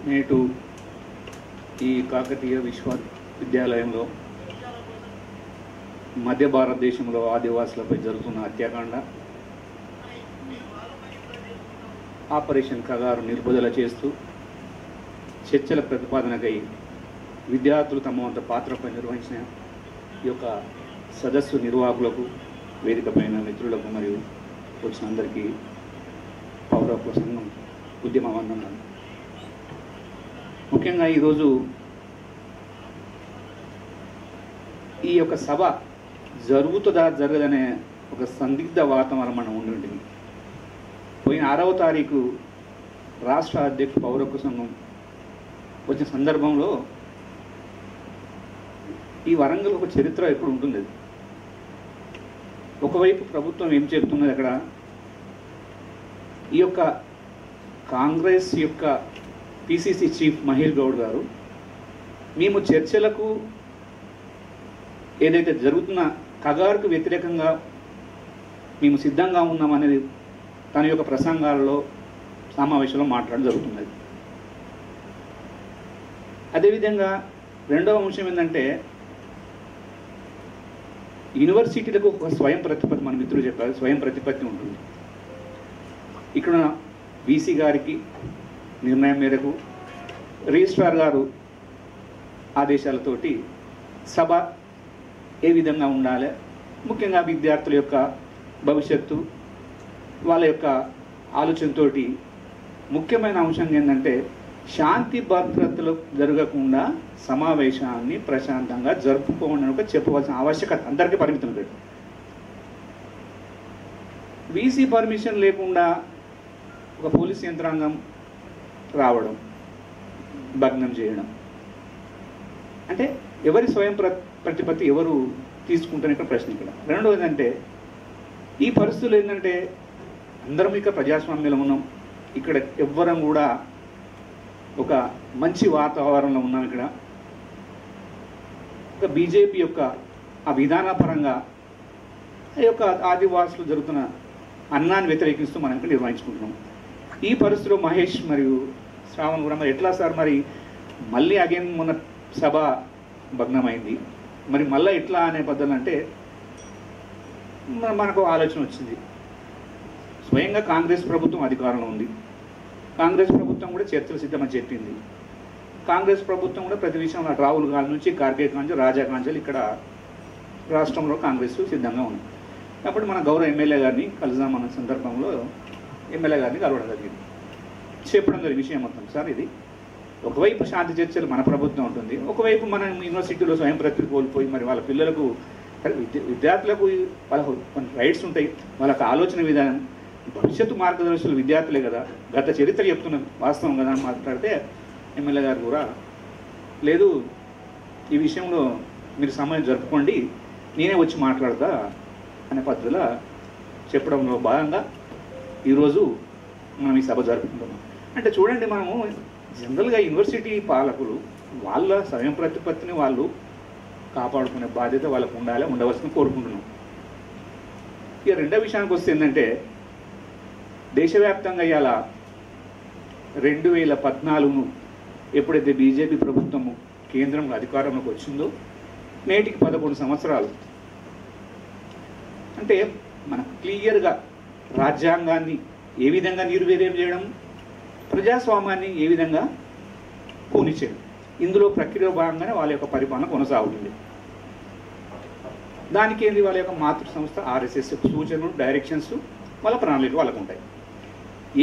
నేటు ఈ కాకతీయ విశ్వవిద్యాలయంలో మధ్య భారతదేశంలో ఆదివాసులపై జరుగుతున్న హత్యాకాండ, ఆపరేషన్ కగారు నిలుపుదల చేస్తూ చర్చల ప్రతిపాదనకై విద్యార్థులు తమ వంత పాత్రపై నిర్వహించిన ఈ యొక్క సదస్సు నిర్వాహకులకు, వేదికపైన మిత్రులకు మరియు వచ్చిన అందరికీ పౌర హక్కుల సంఘం ఉద్యమ వందనాలు. ముఖ్యంగా ఈరోజు ఈ యొక్క సభ జరుగుతుందా జరగదనే ఒక సందిగ్ధ వాతావరణం మనం ఉండింది. పోయిన 6వ తారీఖు రాష్ట్ర అధ్యక్షుడు పౌర హక్కు సంఘం వచ్చిన సందర్భంలో ఈ వరంగల్ ఒక చరిత్ర ఎప్పుడు ఉంటుంది. ఒకవైపు ప్రభుత్వం ఏం చెప్తున్నది, అక్కడ ఈ యొక్క కాంగ్రెస్ యొక్క పిసిసి చీఫ్ మహేష్ గౌడ్ గారు మేము చర్చలకు ఏదైతే జరుగుతున్న కగారుకు వ్యతిరేకంగా మేము సిద్ధంగా ఉన్నామనేది తన యొక్క ప్రసంగాలలో సమావేశంలో మాట్లాడడం జరుగుతున్నది. అదేవిధంగా రెండవ అంశం ఏంటంటే, యూనివర్సిటీలకు ఒక స్వయం ప్రతిపత్తి, మన మిత్రులు చెప్పారు, స్వయం ప్రతిపత్తి ఉంటుంది. ఇక్కడ వీసీ గారికి నిర్ణయం మేరకు రిజిస్ట్రార్ గారు ఆదేశాలతోటి సభ ఏ విధంగా ఉండాలి, ముఖ్యంగా విద్యార్థుల యొక్క భవిష్యత్తు, వాళ్ళ యొక్క ఆలోచనతోటి ముఖ్యమైన అంశం ఏంటంటే శాంతి భద్రతలు జరగకుండా సమావేశాన్ని ప్రశాంతంగా జరుపుకోవడం ఒక చెప్పవలసిన ఆవశ్యకత అందరికీ పరిమితం లేదు. వీసీ పర్మిషన్ లేకుండా ఒక పోలీస్ యంత్రాంగం రావడం, భగ్నం చేయడం అంటే ఎవరి స్వయం ప్రతిపత్తి ఎవరు తీసుకుంటారు ఇక్కడ ప్రశ్న. ఇక్కడ రెండవది అంటే, ఈ పరిస్థితులు ఏంటంటే అందరం ఇక ప్రజాస్వామ్యంలో ఉన్నాం, ఇక్కడ ఎవ్వరం కూడా ఒక మంచి వాతావరణంలో ఉన్నాం. ఇక్కడ ఒక బీజేపీ యొక్క ఆ విధానపరంగా ఈ యొక్క ఆదివాసులు జరుగుతున్న అన్నాన్ని వ్యతిరేకిస్తూ మనం ఇక్కడ నిర్వహించుకుంటున్నాం. ఈ పరిస్థితిలో మహేష్ మరియు శ్రావణ్ కూడా మరి ఎట్లా సార్, మరి మళ్ళీ అగైన్ మన సభ భగ్నమైంది, మరి మళ్ళీ ఎట్లా అనే పద్ధతులు అంటే మనకు ఆలోచన వచ్చింది. స్వయంగా కాంగ్రెస్ ప్రభుత్వం అధికారంలో ఉంది, కాంగ్రెస్ ప్రభుత్వం కూడా చర్చలు సిద్ధమని చెప్పింది. కాంగ్రెస్ ప్రభుత్వం కూడా ప్రతి విషయంలో రాహుల్ గాంధీ నుంచి ఖార్గే కాంచెలు, రాజా కాంచెలు ఇక్కడ రాష్ట్రంలో కాంగ్రెస్ సిద్ధంగా ఉంది. అప్పుడు మన గౌరవ ఎమ్మెల్యే గారిని కలుద్దామన్న సందర్భంలో ఎమ్మెల్యే గారిని కలవడం జరిగింది. చెప్పడం జరిగిన విషయం మొత్తం, సార్ ఇది ఒకవైపు శాంతి చర్చలు మన ప్రభుత్వం ఉంటుంది, ఒకవైపు మన యూనివర్సిటీలో స్వయం ప్రతిపత్తి కోల్పోయి మరి వాళ్ళ పిల్లలకు, విద్యార్థులకు వాళ్ళ కొన్ని రైట్స్ ఉంటాయి, వాళ్ళకి ఆలోచన విధానం, భవిష్యత్తు మార్గదర్శకులు విద్యార్థులే కదా, గత చరిత్ర చెప్తున్న వాస్తవం కదా అని మాట్లాడితే ఎమ్మెల్యే గారు కూడా లేదు, ఈ విషయంలో మీరు సమయం జరుపుకోండి, నేనే వచ్చి మాట్లాడతా అనే పద్ధతిలో చెప్పడంలో భాగంగా ఈరోజు మనం ఈ సభ జరుపుకుంటున్నాం. అంటే చూడండి, మనము జనరల్గా యూనివర్సిటీ పాలకులు వాళ్ళ స్వయం ప్రతిపత్తిని వాళ్ళు కాపాడుకునే బాధ్యత వాళ్ళకు ఉండవలసింది కోరుకుంటున్నాం. ఇక రెండో విషయానికి వస్తే ఏంటంటే, దేశవ్యాప్తంగా ఇవాళ 2014 ఎప్పుడైతే బీజేపీ ప్రభుత్వము కేంద్రంలో అధికారంలోకి వచ్చిందో నేటికి 11 సంవత్సరాలు. అంటే మనకు క్లియర్గా రాజ్యాంగాన్ని ఏ విధంగా నిర్వీర్యం చేయడం, ప్రజాస్వామ్యాన్ని ఏ విధంగా కూనిచేయడం, ఇందులో ప్రక్రియలో భాగంగానే వాళ్ళ యొక్క పరిపాలన కొనసాగుతుంది. దానికి ఏంటి, వాళ్ళ యొక్క మాతృ సంస్థ ఆర్ఎస్ఎస్ సూచనలు, డైరెక్షన్స్, వాళ్ళ ప్రణాళిక వాళ్ళకు ఉంటాయి.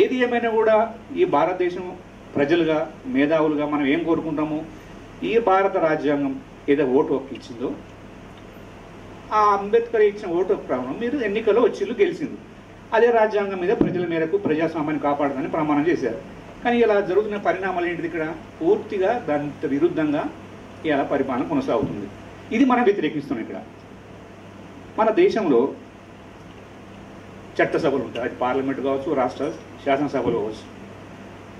ఏది ఏమైనా కూడా ఈ భారతదేశం ప్రజలుగా, మేధావులుగా మనం ఏం కోరుకుంటామో, ఈ భారత రాజ్యాంగం ఏదో ఓటు హక్కు ఇచ్చిందో ఆ అంబేద్కర్ ఇచ్చిన ఓటు హక్కు ప్రమాణం మీరు ఎన్నికల్లో వచ్చిళ్ళు గెలిచింది, అదే రాజ్యాంగం మీద ప్రజల మేరకు ప్రజాస్వామ్యాన్ని కాపాడాలని ప్రమాణం చేశారు. కానీ ఇలా జరుగుతున్న పరిణామాలు ఏంటిది, ఇక్కడ పూర్తిగా దాని విరుద్ధంగా ఇలా పరిపాలన కొనసాగుతుంది. ఇది మనం వ్యతిరేకిస్తున్నాం. ఇక్కడ మన దేశంలో చట్టసభలు ఉంటాయి, అది పార్లమెంట్ కావచ్చు, రాష్ట్ర శాసనసభలు కావచ్చు.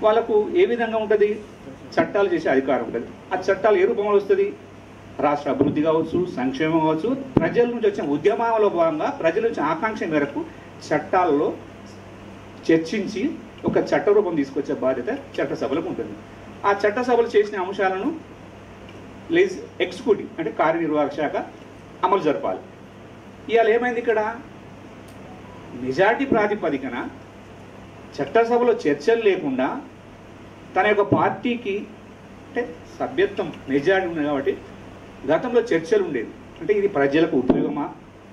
వాళ్ళకు ఏ విధంగా ఉంటుంది, చట్టాలు చేసే అధికారం ఉంటుంది. ఆ చట్టాలు ఏ రూపంలో వస్తుంది, రాష్ట్ర అభివృద్ధి కావచ్చు, సంక్షేమం కావచ్చు, ప్రజల నుంచి వచ్చిన ఉద్యమాలలో భాగంగా ప్రజల నుంచి ఆకాంక్ష మేరకు చట్టాలలో చర్చించి ఒక చట్ట రూపం తీసుకొచ్చే బాధ్యత చట్టసభలకు ఉంటుంది. ఆ చట్టసభలు చేసిన అంశాలను ఎగ్జిక్యూటివ్ అంటే కార్యనిర్వాహక శాఖ అమలు జరపాలి. ఇవాళ ఏమైంది ఇక్కడ మెజార్టీ ప్రాతిపదికన చట్టసభలో చర్చలు లేకుండా తన యొక్క పార్టీకి అంటే సభ్యత్వం మెజార్టీ ఉంది కాబట్టి గతంలో చర్చలు ఉండేవి. అంటే ఇది ప్రజలకు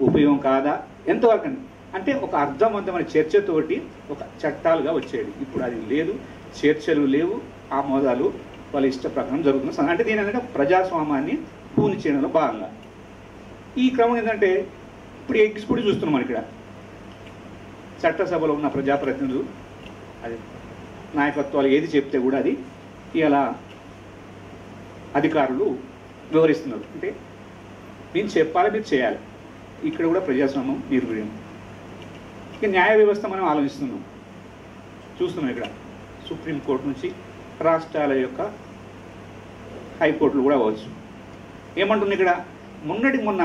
ఉపయోగం కాదా ఎంతవరకు అంటే ఒక అర్థవంతమైన చర్చతోటి ఒక చట్టాలుగా వచ్చేది. ఇప్పుడు అది లేదు, చర్చలు లేవు, ఆమోదాలు వాళ్ళ ఇష్ట ప్రకారం జరుగుతుంది. అంటే దీని ఏంటంటే ప్రజాస్వామ్యాన్ని పూని చేయడంలో భాగంగా ఈ క్రమం ఏంటంటే ఇప్పుడు ఎగ్జిక్యూటివ్ చూస్తున్నాం మనం ఇక్కడ చట్టసభలో ఉన్న ప్రజాప్రతినిధులు అది నాయకత్వాలు ఏది చెప్తే కూడా అది ఇలా అధికారులు వివరిస్తున్నారు. అంటే నేను చెప్పాలి, మీరు చేయాలి. ఇక్కడ కూడా ప్రజాస్వామ్యం నిర్వీర్యం. ఇక న్యాయ వ్యవస్థ మనం ఆలోచిస్తున్నాం, చూస్తున్నాం. ఇక్కడ సుప్రీంకోర్టు నుంచి రాష్ట్రాల యొక్క హైకోర్టులు కూడా అవ్వచ్చు. ఏమంటుంది ఇక్కడ మొన్న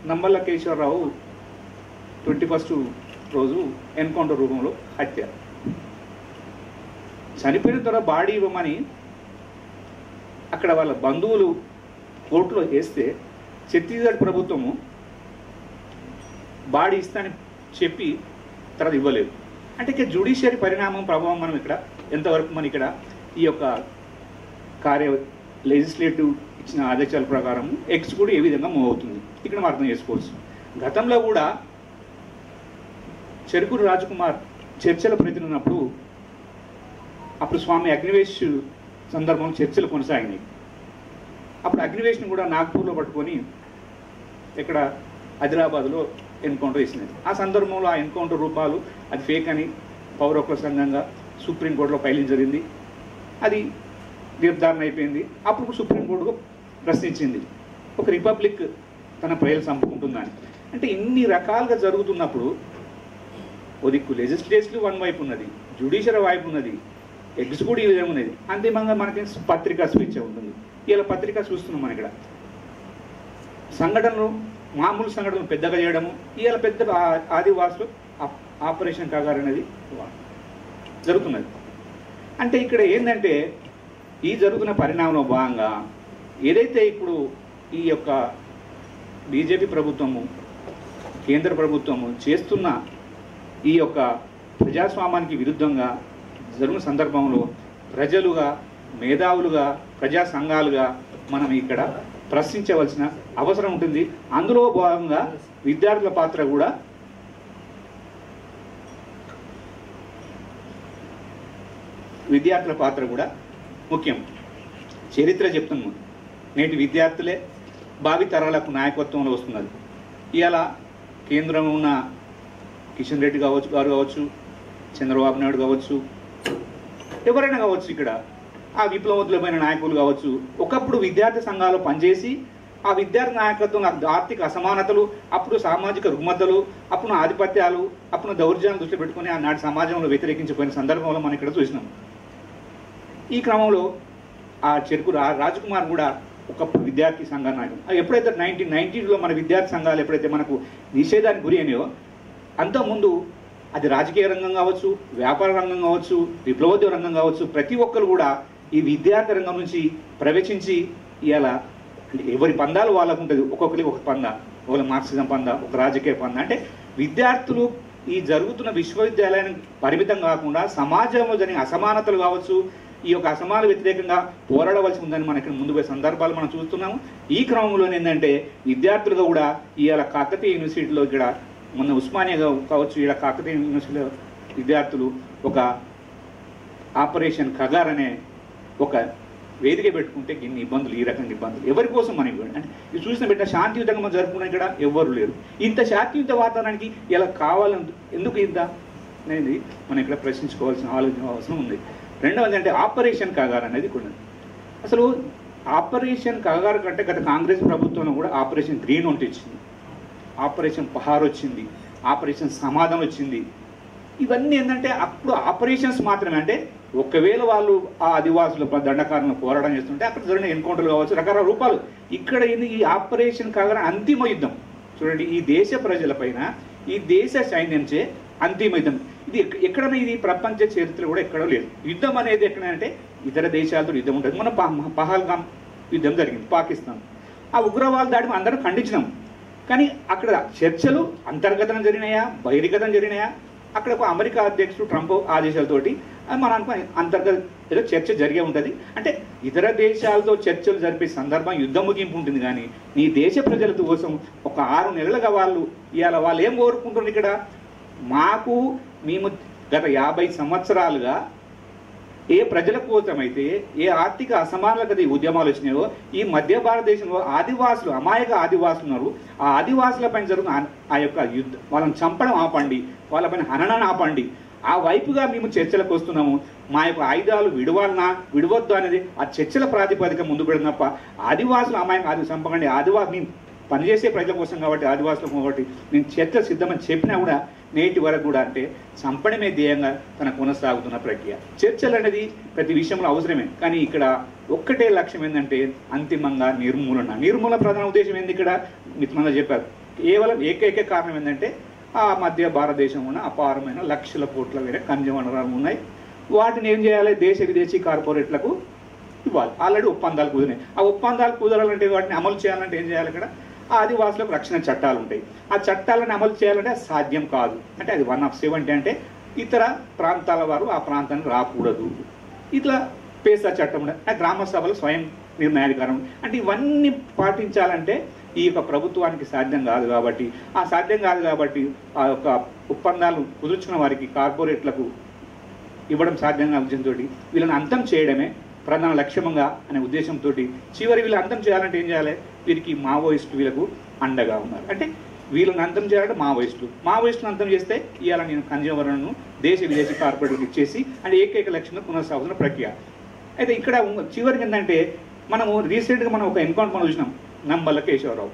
నంబల్ల కేశవరావు 21st రోజు ఎన్కౌంటర్ రూపంలో హత్య. చనిపోయిన తర్వాత బాడీ ఇవ్వమని అక్కడ వాళ్ళ బంధువులు కోర్టులో వేస్తే ఛత్తీస్గఢ్ ప్రభుత్వము బాడీ ఇస్తానని చెప్పి తర్వాత ఇవ్వలేదు. అంటే ఇక జ్యుడిషియరీ పరిణామం ప్రభావం మనం ఇక్కడ ఎంతవరకు మనం ఇక్కడ ఈ యొక్క లెజిస్లేటివ్ ఇచ్చిన ఆదేశాల ప్రకారం ఎగ్జిక్యూటివ్ ఏ విధంగా మూవ్ అవుతుంది ఇక్కడ మనం అర్థం చేసుకోవచ్చు. గతంలో కూడా చెరుకూరు రాజకుమార్ చర్చల ప్రతినిన్నప్పుడు అప్పుడు స్వామి అగ్నివేష్ సందర్భంలో చర్చలు కొనసాగినాయి. అప్పుడు అగ్నివేష్ని కూడా నాగ్పూర్లో పట్టుకొని ఇక్కడ ఆదిలాబాద్లో ఎన్కౌంటర్ చేసినది. ఆ సందర్భంలో ఆ ఎన్కౌంటర్ రూపాలు అది ఫేక్ అని పౌర హక్కుల సంఘంగా సుప్రీంకోర్టులో ఫైలింగ్ జరిగింది. అది నిర్ధారణ అయిపోయింది. అప్పుడు సుప్రీంకోర్టుకు ప్రశ్నించింది ఒక రిపబ్లిక్ తన ప్రజలు చంపుకుంటుందని. అంటే ఇన్ని రకాలుగా జరుగుతున్నప్పుడు ఓ దిక్కు లెజిస్లేటివ్ వన్ వైపు ఉన్నది, జ్యుడిషియరీ వైపు ఉన్నది, ఎగ్జిక్యూటివ్ విధంగా ఉన్నది, అంతిమంగా మనకి పత్రికా స్వేచ్ఛ ఉంటుంది. ఇలా పత్రికా చూస్తున్నాం మనం ఇక్కడ సంఘటనలు మామూలు సంఘటనలు పెద్దగా చేయడము. ఇవాళ పెద్ద ఆదివాసులు ఆపరేషన్ కాగారు అనేది జరుగుతున్నది. అంటే ఇక్కడ ఏంటంటే ఈ జరుగుతున్న పరిణామంలో భాగంగా ఏదైతే ఇప్పుడు ఈ యొక్క బీజేపీ ప్రభుత్వము కేంద్ర ప్రభుత్వము చేస్తున్న ఈ యొక్క ప్రజాస్వామ్యానికి విరుద్ధంగా జరుగుతున్న సందర్భంలో ప్రజలుగా, మేధావులుగా, ప్రజా సంఘాలుగా మనం ఇక్కడ ప్రశ్నించవలసిన అవసరం ఉంటుంది. అందులో భాగంగా విద్యార్థుల పాత్ర కూడా ముఖ్యం. చరిత్ర చెప్తున్నాము, నేటి విద్యార్థులే భావి తరాలకు నాయకత్వంలో వస్తున్నది. ఇవాళ కేంద్రంలో ఉన్న కిషన్ రెడ్డి గారు కావచ్చు, చంద్రబాబు నాయుడు కావచ్చు, ఎవరైనా కావచ్చు, ఇక్కడ ఆ విప్లవోద్యమైన నాయకులు కావచ్చు, ఒకప్పుడు విద్యార్థి సంఘాలు పనిచేసి ఆ విద్యార్థి నాయకత్వం ఆర్థిక అసమానతలు, అప్పుడు సామాజిక రుగ్మతలు, అప్పుడు ఆధిపత్యాలు, అప్పుడు దౌర్జన్యాలు దృష్టి పెట్టుకుని ఆనాటి సమాజంలో వ్యతిరేకించిపోయిన సందర్భంలో మనం ఇక్కడ చూసినాం. ఈ క్రమంలో ఆ చెరుకు రాజకుమార్ కూడా ఒకప్పుడు విద్యార్థి సంఘ నాయకుడు. ఎప్పుడైతే 1990లో మన విద్యార్థి సంఘాలు ఎప్పుడైతే మనకు నిషేధానికి గురి అయినాయో అంతకుముందు అది రాజకీయ రంగం కావచ్చు, వ్యాపార రంగం కావచ్చు, విప్లవోద్యమ రంగం కావచ్చు, ప్రతి ఒక్కరు కూడా ఈ విద్యార్థి రంగం నుంచి ప్రవేశించి ఇలా ఎవరి పందాలు వాళ్ళకు ఉంటుంది. ఒక్కొక్కరికి ఒక పంద, ఒక మార్క్సిజం పంద, ఒక రాజకీయ పంద. అంటే విద్యార్థులు ఈ జరుగుతున్న విశ్వవిద్యాలయానికి పరిమితం కాకుండా సమాజంలో జరిగిన అసమానతలు కావచ్చు, ఈ యొక్క అసమాన వ్యతిరేకంగా పోరాడవలసి ఉందని మన ఇక్కడ ముందు పోయే సందర్భాలు మనం చూస్తున్నాము. ఈ క్రమంలో ఏంటంటే విద్యార్థులుగా కూడా ఇవాళ కాకతీయ యూనివర్సిటీలో ఇక్కడ మొన్న ఉస్మానియా కావచ్చు, ఇలా కాకతీయ యూనివర్సిటీలో విద్యార్థులు ఒక ఆపరేషన్ కగార్ అనే ఒక వేదిక పెట్టుకుంటే ఇన్ని ఇబ్బందులు, ఈ రకంగా ఇబ్బందులు ఎవరి కోసం మనం ఇవ్వండి. అంటే ఇది చూసిన పెట్టిన శాంతియుతంగా మనం జరుపుకున్న ఇక్కడ ఎవ్వరు లేరు. ఇంత శాంతియుత వాతావరణానికి ఇలా కావాలని ఎందుకు ఇంత అనేది మనం ఇక్కడ ప్రశ్నించుకోవాల్సిన అవసరం ఉంది. రెండవది అంటే ఆపరేషన్ కగార్ అనేది కూడా అసలు ఆపరేషన్ కగార్ కంటే గత కాంగ్రెస్ ప్రభుత్వంలో కూడా ఆపరేషన్ గ్రీన్ వంటి వచ్చింది, ఆపరేషన్ పహార్ వచ్చింది, ఆపరేషన్ సమాధానం వచ్చింది. ఇవన్నీ ఏంటంటే అప్పుడు ఆపరేషన్స్ మాత్రమే. అంటే ఒకవేళ వాళ్ళు ఆ ఆదివాసుల దండకారులను పోరాటం చేస్తుంటే అక్కడ జరిగిన ఎన్కౌంటర్లు కావచ్చు, రకరకాల రూపాలు. ఇక్కడ ఈ ఆపరేషన్ కాగానే అంతిమ యుద్ధం చూడండి, ఈ దేశ ప్రజలపైన ఈ దేశ సైన్యంచే అంతిమ యుద్ధం. ఇది ఎక్కడైనా ఇది ప్రపంచ చరిత్ర కూడా ఎక్కడో లేదు. యుద్ధం అనేది ఎక్కడంటే ఇతర దేశాలతో యుద్ధం ఉంటుంది. మన పహల్గామ్ యుద్ధం జరిగింది పాకిస్తాన్. ఆ ఉగ్రవాద దాడిని అందరం ఖండించినాం. కానీ అక్కడ చర్చలు అంతర్గతం జరిగినాయా, బహిర్గతం జరిగినాయా? అక్కడ ఒక అమెరికా అధ్యక్షుడు ట్రంప్ ఆదేశాలతోటి మనం అనుకుని అంతర్గత ఏదో చర్చ జరిగే ఉంటుంది. అంటే ఇతర దేశాలతో చర్చలు జరిపే సందర్భం యుద్ధం ముగింపు ఉంటుంది. కానీ నీ దేశ ప్రజల కోసం ఒక 6 నెలలుగా వాళ్ళు ఏం కోరుకుంటున్నారు ఇక్కడ? మేము గత 50 సంవత్సరాలుగా ఏ ప్రజల కోసమైతే ఏ ఆర్థిక అసమానత ఉద్యమాలు వచ్చినాయో ఈ మధ్య భారతదేశంలో ఆదివాసులు, అమాయక ఆదివాసులు ఉన్నారు. ఆ ఆదివాసులపైన జరుగుతున్న ఆ యొక్క యుద్ధం, వాళ్ళని చంపడం ఆపండి, వాళ్ళపైన హననాన్ని ఆపండి. ఆ వైపుగా మేము చర్చలకు వస్తున్నాము. మా యొక్క ఆయుధాలు విడవద్దు అనేది ఆ చర్చల ప్రాతిపదిక ముందు పెడడం తప్ప ఆదివాసులు అమాయక చంపకండి, మేము పనిచేసే ప్రజల కోసం కాబట్టి ఆదివాసుల కాబట్టి నేను చర్చ సిద్ధమని చెప్పినా కూడా నేటి వరకు కూడా అంటే చంపడమే ధ్యేయంగా తన కొనసాగుతున్న ప్రక్రియ. చర్చలు అనేది ప్రతి విషయంలో అవసరమే. కానీ ఇక్కడ ఒక్కటే లక్ష్యం ఏంటంటే అంతిమంగా నిర్మూలన ప్రధాన ఉద్దేశం ఏంది ఇక్కడ మిత్రులంగా చెప్పారు. కేవలం ఏకైక కారణం ఏంటంటే ఆ మధ్య భారతదేశం ఉన్న అపారమైన లక్షల కోట్ల వేరే ఖనిజ వనరులు ఉన్నాయి. వాటిని ఏం చేయాలి? దేశ విదేశీ కార్పొరేట్లకు ఇవ్వాలి. ఆల్రెడీ ఒప్పందాలు కుదిరినాయి. ఆ ఒప్పందాలు కుదరాలంటే వాటిని అమలు చేయాలంటే ఏం చేయాలి? ఇక్కడ ఆదివాసులకు రక్షణ చట్టాలు ఉంటాయి. ఆ చట్టాలను అమలు చేయాలంటే సాధ్యం కాదు. అంటే అది 1 of 70 అంటే ఇతర ప్రాంతాల వారు ఆ ప్రాంతానికి రాకూడదు. ఇట్లా పేసా చట్టం ఉండే గ్రామ సభలు స్వయం నిర్ణయాధికారం అంటే ఇవన్నీ పాటించాలంటే ఈ యొక్క ప్రభుత్వానికి సాధ్యం కాదు. కాబట్టి ఆ యొక్క ఒప్పందాలు కుదుర్చుకున్న వారికి కార్పొరేట్లకు ఇవ్వడం సాధ్యంగా ఉద్దేశంతో వీళ్ళని అంతం చేయడమే ప్రధాన లక్ష్యంగా అనే ఉద్దేశంతో చివరి వీళ్ళు అంతం చేయాలంటే ఏం చేయాలి? వీరికి మావోయిస్టు వీళ్ళకు అండగా ఉన్నారు. అంటే వీళ్ళని అంతం చేయాలంటే మావోయిస్టులను అంతం చేస్తే ఇవాళ నేను ఖనిజ వనరులను దేశ విదేశీ కార్పొరేట్లకు ఇచ్చేసి అంటే ఏకైక లక్ష్యంగా కొనసాగుతున్న ప్రక్రియ. అయితే ఇక్కడ చివరికి ఏంటంటే మనము రీసెంట్గా ఒక ఎన్కౌంటర్ మనం చూసినాం, నంబల్ల కేశవరావు.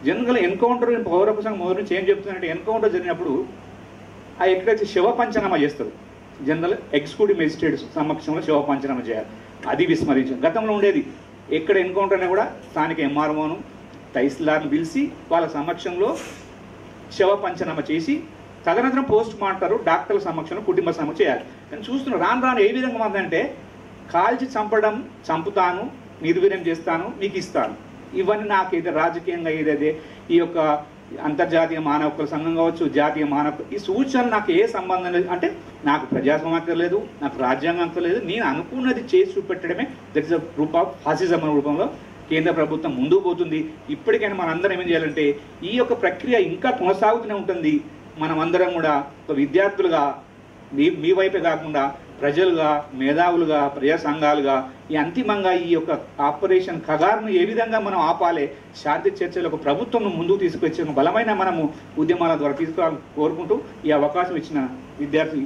జనరల్గా ఎన్కౌంటర్ పౌర సంఘం మొదటి నుంచి ఏం చెప్తుందంటే ఎన్కౌంటర్ జరిగినప్పుడు ఆ ఎక్కడైతే శవ పంచనామా చేస్తారు, జనరల్ ఎగ్జిక్యూటివ్ మెజిస్ట్రేట్స్ సమక్షంలో శవ పంచనామా చేయాలి. అది విస్మరించాం. గతంలో ఉండేది ఎక్కడ ఎన్కౌంటర్ అయినా కూడా స్థానిక ఎంఆర్ఓను తహసీల్దార్ని పిలిచి వాళ్ళ సమక్షంలో శవ పంచనామా చేసి తదనంతరం పోస్ట్ మార్టం డాక్టర్ల సమక్షంలో కుటుంబ సమక్షం చేయాలి. కానీ చూస్తున్నాం రాను ఏ విధంగా ఉందంటే కాల్చి చంపుతాను, నిర్వీర్యం చేస్తాను, మీకు ఇస్తాను. ఇవన్నీ నాకైతే రాజకీయంగా ఏదైతే ఈ యొక్క అంతర్జాతీయ మానవ హక్కుల సంఘం కావచ్చు, జాతీయ మానవ ఈ సూచనలు నాకు ఏ సంబంధం లేదు. అంటే నాకు ప్రజాస్వామ్యం అక్కర్లేదు, నాకు రాజ్యాంగం అక్కర్లేదు. నేను అనుకున్నది చేసి చూపెట్టడమే that is a group of fascism అనే రూపంలో కేంద్ర ప్రభుత్వం ముందుకు పోతుంది. ఇప్పటికైనా మనందరం ఏం చేయాలంటే ఈ యొక్క ప్రక్రియ ఇంకా కొనసాగుతూనే ఉంటుంది. మనమందరం కూడా విద్యార్థులుగా మీ వైపే కాకుండా ప్రజలుగా, మేధావులుగా, ప్రజా సంఘాలుగా ఈ అంతిమంగా ఈ యొక్క ఆపరేషన్ కగారును ఏ విధంగా మనం ఆపాలి, శాంతి చర్చలకు ప్రభుత్వం ముందుకు తీసుకొచ్చే బలమైన మనము ఉద్యమాల ద్వారా తీసుకోవాలని కోరుకుంటూ ఈ అవకాశం ఇచ్చిన విద్యార్థి